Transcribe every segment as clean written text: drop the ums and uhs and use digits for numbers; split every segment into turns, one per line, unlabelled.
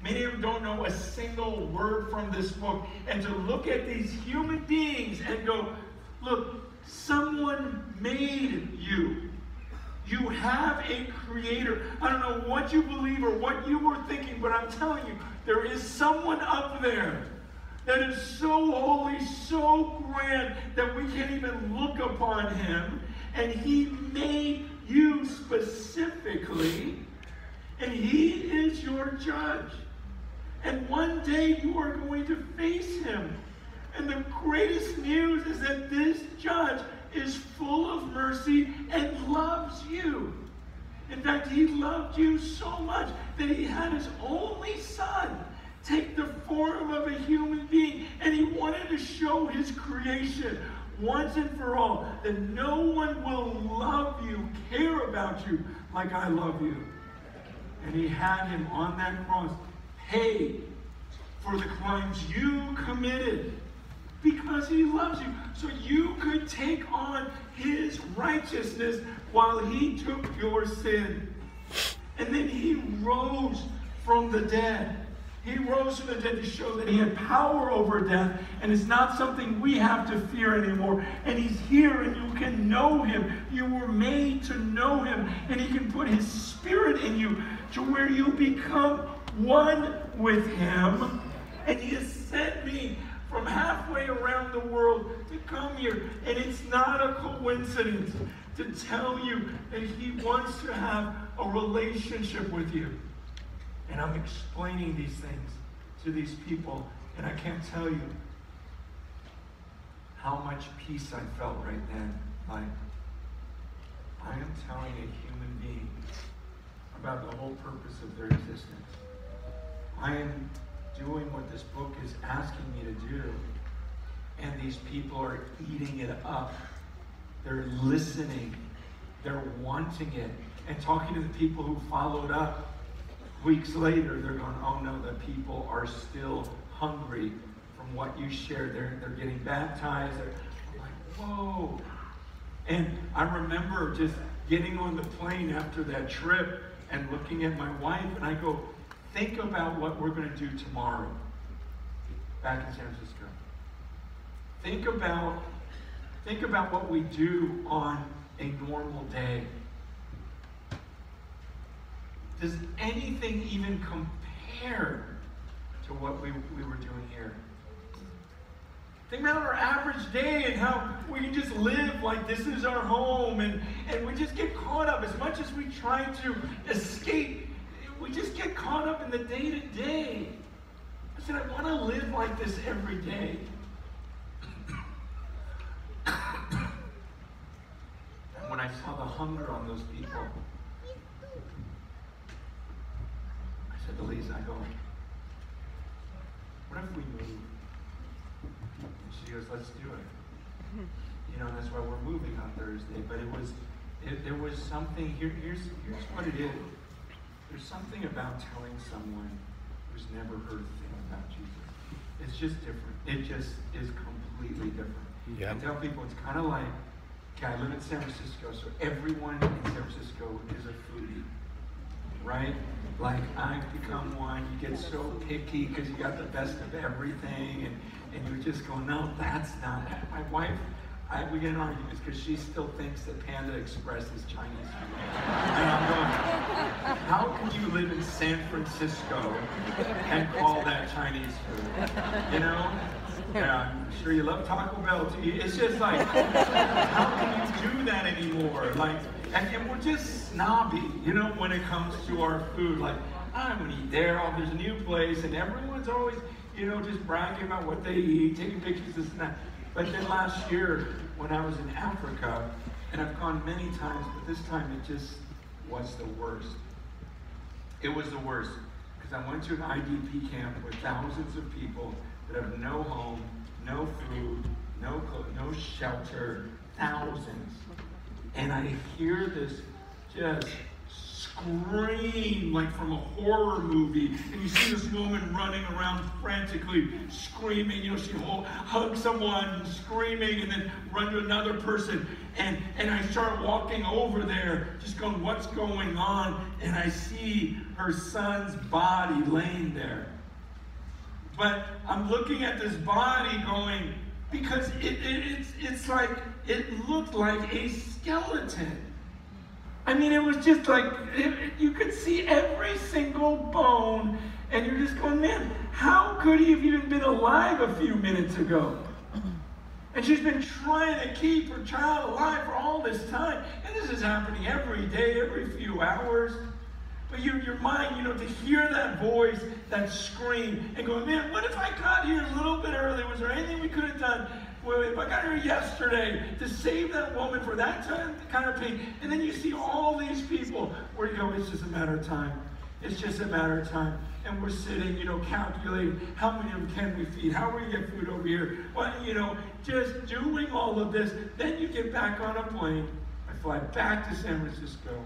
Many of them don't know a single word from this book. And to look at these human beings and go, look, someone made you. You have a creator. I don't know what you believe or what you were thinking, but I'm telling you, there is someone up there that is so holy, so grand, that we can't even look upon him. And he made you specifically, and he is your judge. And one day you are going to face him. And the greatest news is that this judge is full of mercy and loves you. In fact, he loved you so much that he had his only son take the form of a human being, and he wanted to show his creation once and for all that no one will love you, care about you like I love you. And he had him on that cross pay for the crimes you committed because he loves you. So you could take on his righteousness while he took your sin. And then he rose from the dead. He rose from the dead to show that he had power over death, and it's not something we have to fear anymore. And he's here, and you can know him. You were made to know him, and he can put his spirit in you to where you become one with him. And he has sent me from halfway around the world to come here, and it's not a coincidence to tell you that he wants to have a relationship with you. And I'm explaining these things to these people, and I can't tell you how much peace I felt right then. Like, I am telling a human being about the whole purpose of their existence. I am doing what this book is asking me to do, and these people are eating it up. They're listening. They're wanting it. And talking to the people who followed up, weeks later, they're going, oh no, the people are still hungry from what you shared. They're getting baptized. I'm like, whoa. And I remember just getting on the plane after that trip and looking at my wife, and I go, think about what we're going to do tomorrow back in San Francisco. Think about what we do on a normal day. Does anything even compare to what we were doing here? Think about our average day and how we can just live like this is our home, and we just get caught up. As much as we try to escape, we just get caught up in the day-to-day. I said, I want to live like this every day. And when I saw the hunger on those people, I said to Lisa, I go, what if we move? And she goes, let's do it. You know, that's why we're moving on Thursday. But there was something, here's what it is. There's something about telling someone who's never heard a thing about Jesus. It's just different. It just is completely different. Yep. I tell people it's kind of like, okay, I live in San Francisco, so everyone in San Francisco is a foodie, right? Like, I've become one. You get so picky because you got the best of everything, and you're just going, no, that's not that. My wife, we get in arguments because she still thinks that Panda Express is Chinese food. And I'm going, how can you live in San Francisco and call that Chinese food? You know? Yeah, I'm sure you love Taco Bell too. It's just like, how can you do that anymore? Like, and we're just snobby, you know, when it comes to our food. Like, I'm gonna eat there. Oh, there's a new place, and everyone's always, you know, just bragging about what they eat, taking pictures, this and that. But then last year, when I was in Africa, and I've gone many times, but this time it just was the worst. It was the worst, because I went to an IDP camp with thousands of people that have no home, no food, no clothes, no shelter, thousands. And I hear this just scream like from a horror movie, and you see this woman running around frantically screaming. You know, she hugs someone screaming and then run to another person, And I start walking over there, just going, what's going on? And I see her son's body laying there. But I'm looking at this body going, because it's like, it looked like a skeleton. I mean, it was just like, you could see every single bone, and you're just going, man, how could he have even been alive a few minutes ago? And she's been trying to keep her child alive for all this time. And this is happening every day, every few hours. But your mind, to hear that voice, that scream, and go, man, what if I got here a little bit early? Was there anything we could have done? Well, if I got here yesterday to save that woman for that kind of pain? And then you see all these people where you go, it's just a matter of time. It's just a matter of time. And we're sitting, calculating how many of them can we feed? How are we going to get food over here? Well, just doing all of this. Then you get back on a plane. I fly back to San Francisco.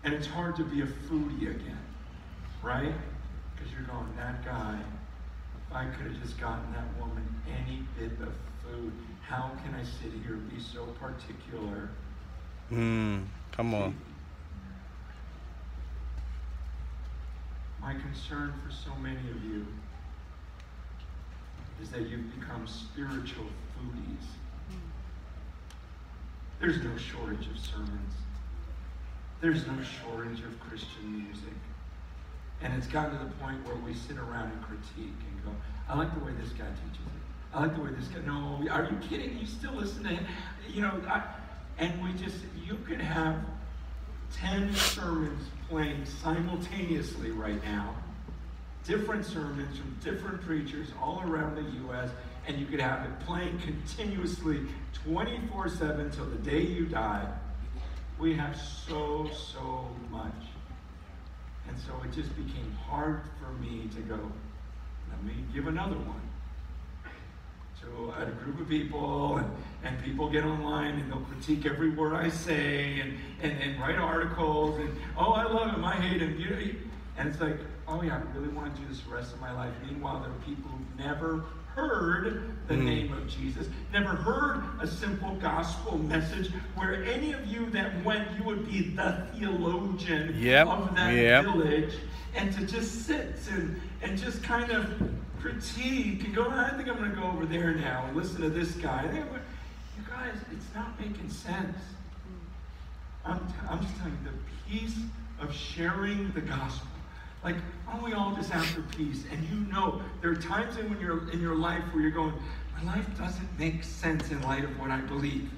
And it's hard to be a foodie again, right? Because you're going, that guy, if I could have just gotten that woman any bit of food, how can I sit here and be so particular?
Come on.
My concern for so many of you is that you've become spiritual foodies. There's no shortage of sermons. There's no shortage of Christian music. And it's gotten to the point where we sit around and critique and go, I like the way this guy teaches it. I like the way this guy, no, are you kidding? You still listen to him? And you could have 10 sermons playing simultaneously right now, different sermons from different preachers all around the U.S., and you could have it playing continuously 24/7 till the day you die. We have so much. And so it just became hard for me to go, let me give another one. So at a group of people, and people get online and they'll critique every word I say and write articles and, oh, I love him, I hate him. And it's like, oh yeah, I really want to do this the rest of my life. Meanwhile, there are people who've never heard the name of Jesus, never heard a simple gospel message where any of you that went, you would be the theologian of that village, and to just sit and just kind of critique and go, I think I'm going to go over there now and listen to this guy. You guys, it's not making sense. I'm just telling you, the peace of sharing the gospel. Like, aren't we all just after peace? And there are times when you're in your life where you're going, my life doesn't make sense in light of what I believe.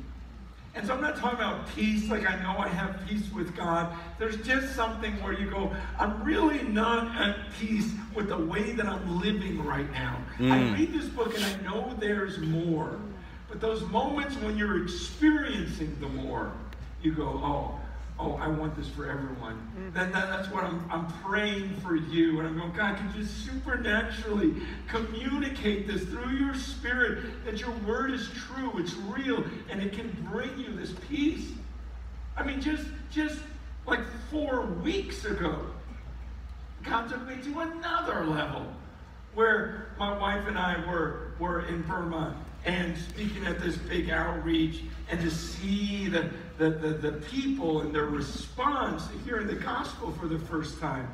And so I'm not talking about peace, like I know I have peace with God. There's just something where you go, I'm really not at peace with the way that I'm living right now. I read this book and I know there's more. But those moments when you're experiencing the more, you go, oh, I want this for everyone. That's what I'm praying for you. And I'm going, God, could you supernaturally communicate this through your spirit, that your word is true, it's real, and it can bring you this peace. I mean, just like 4 weeks ago, God took me to another level where my wife and I were in Burma and speaking at this big outreach, and to see the people and their response to hearing the gospel for the first time.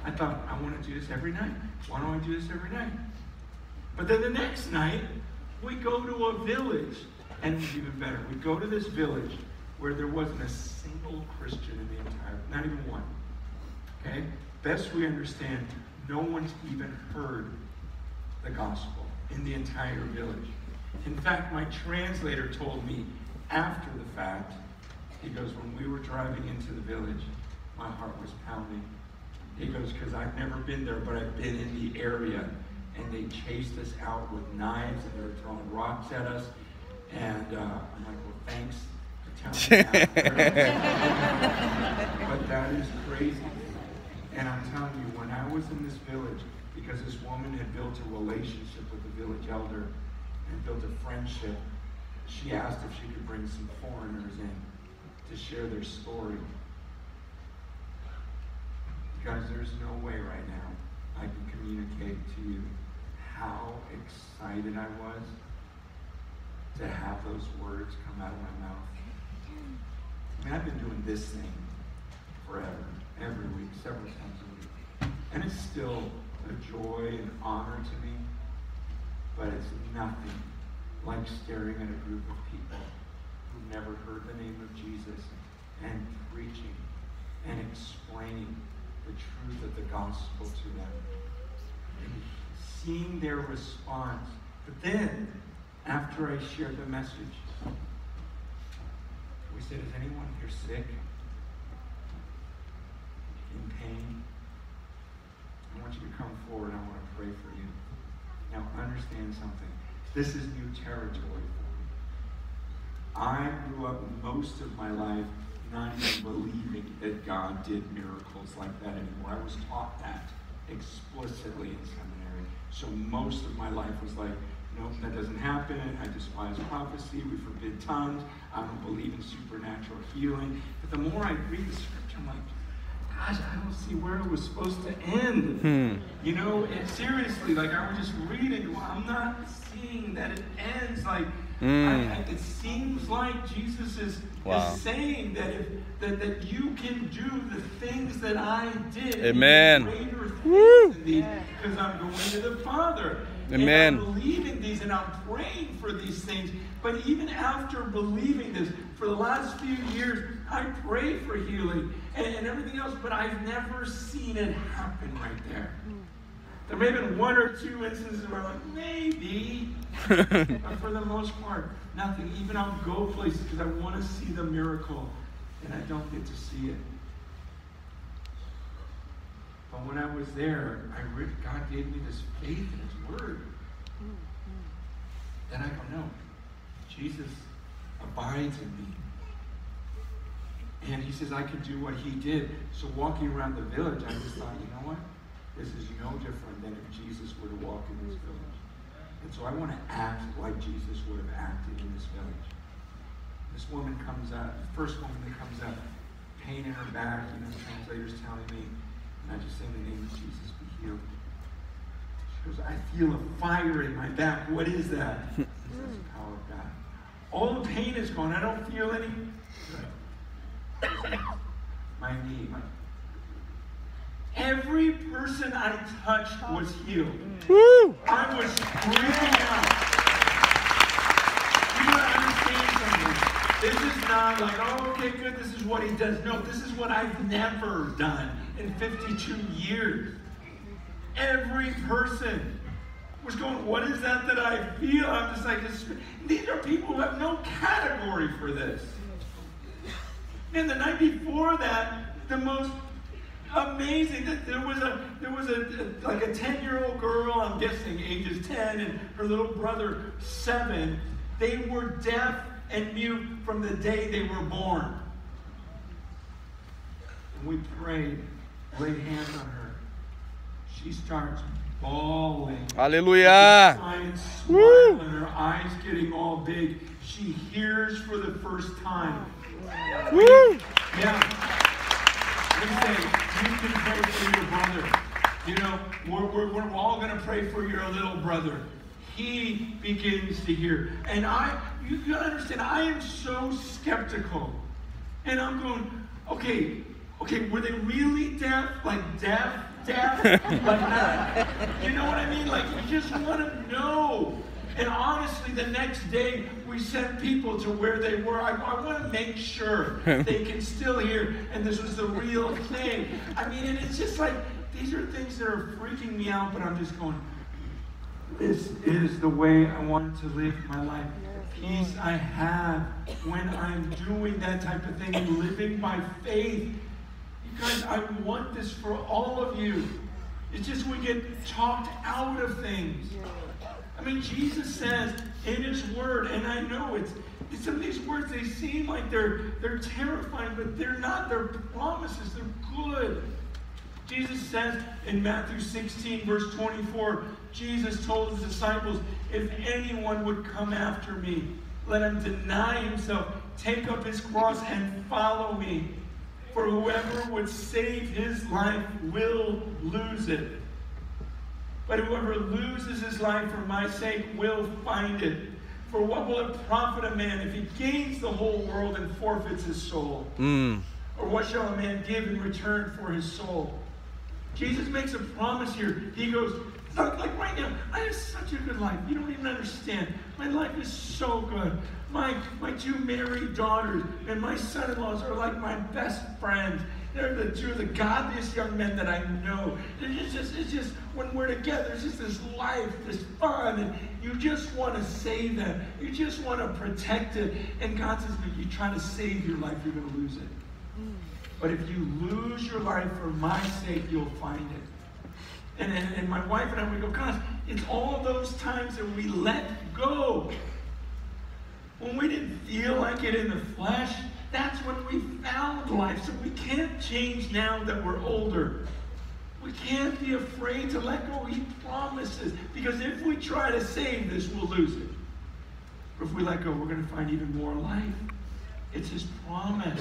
I thought, I want to do this every night. Why don't I do this every night? But then the next night, we go to a village, and it was even better. We go to this village where there wasn't a single Christian in the entire, not even one. Okay? Best we understand, no one's even heard the gospel in the entire village. In fact, my translator told me after the fact, he goes, when we were driving into the village, my heart was pounding. He goes, because I've never been there, but I've been in the area, and they chased us out with knives, and they were throwing rocks at us. And I'm like, well, thanks for telling me that. But that is crazy. And I'm telling you, when I was in this village, because this woman had built a relationship with the village elder and built a friendship, she asked if she could bring some foreigners in to share their story. Guys, there's no way right now I can communicate to you how excited I was to have those words come out of my mouth. I mean, I've been doing this thing forever, every week, several times a week. And it's still a joy and honor to me, but it's nothing like staring at a group of people who never heard the name of Jesus and preaching and explaining the truth of the gospel to them. And seeing their response. But then, after I shared the message, we said, is anyone here sick? In pain? I want you to come forward. I want to pray for you. Now, understand something. This is new territory for me. I grew up most of my life not even believing that God did miracles like that anymore. I was taught that explicitly in seminary. So most of my life was like, nope, that doesn't happen. I despise prophecy. We forbid tongues. I don't believe in supernatural healing. But the more I read the scripture, I'm like, gosh, I don't see where it was supposed to end. You know, seriously, like I was just reading, well, I'm not seeing that it ends. Like, it seems like Jesus is saying that that you can do the things that I did.
Amen.
Greater things than these, because I'm going to the Father.
Amen.
And I'm believing these and I'm praying for these things. But even after believing this, for the last few years, I pray for healing and everything else, but I've never seen it happen right there. There may have been one or two instances where I'm like, maybe, but for the most part, nothing. Even I'll go places because I want to see the miracle, and I don't get to see it. But when I was there, God gave me this faith in His Word. Then I go, no, Jesus abides in me. And He says I can do what He did. So walking around the village, I just thought, you know what? This is no different than if Jesus were to walk in this village. And so I want to act like Jesus would have acted in this village. This woman comes out, the first woman that comes out, pain in her back, the translators telling me, and I just say in the name of Jesus, be healed. She goes, I feel a fire in my back. What is that? That's the power of God. All the pain is gone. I don't feel any. My knee. Every person I touched was healed.
Woo!
I was screaming out. You gotta understand something. This is not like, oh, okay, good, this is what He does. No, this is what I've never done in 52 years. Every person was going, what is that I feel? I'm just like, these are people who have no category for this. And the night before that, the most amazing that there was a like a 10-year-old girl, I'm guessing ages 10, and her little brother 7. They were deaf and mute from the day they were born. And we prayed, laid hands on her. She starts bawling.
Hallelujah.
Smile and her eyes getting all big. She hears for the first time.
Woo!
Yeah. We say, you can pray for your brother. We're all going to pray for your little brother. He begins to hear. And you got to understand, I am so skeptical. And I'm going, okay, were they really deaf? Like deaf? Like that? You know what I mean? Like, you just want to know. And honestly, the next day, we sent people to where they were. I want to make sure they can still hear, and this was the real thing. I mean, and it's just like, these are things that are freaking me out, but I'm just going, this is the way I want to live my life. Peace I have when I'm doing that type of thing and living by faith. You guys, I want this for all of you. It's just we get talked out of things. I mean, Jesus says in His Word, and I know it's some of these words, they seem like they're terrifying, but they're not. They're promises. They're good. Jesus says in Matthew 16, verse 24, Jesus told His disciples, if anyone would come after me, let him deny himself, take up his cross, and follow me. For whoever would save his life will lose it. But whoever loses his life for my sake will find it. For what will it profit a man if he gains the whole world and forfeits his soul? Or what shall a man give in return for his soul? Jesus makes a promise here. He goes, like right now, I have such a good life. You don't even understand. My life is so good. My two married daughters and my son-in-laws are like my best friends. They're the two of the godliest young men that I know. It's just when we're together, it's just this life, this fun, and you just want to save them. You just want to protect it. And God says, if you try to save your life, you're going to lose it. But if you lose your life for my sake, you'll find it. And my wife and I, we go, gosh, it's all those times that we let go. When we didn't feel like it in the flesh, that's when we found life. So we can't change now that we're older. We can't be afraid to let go. He promises. Because if we try to save this, we'll lose it. But if we let go, we're going to find even more life. It's his promise.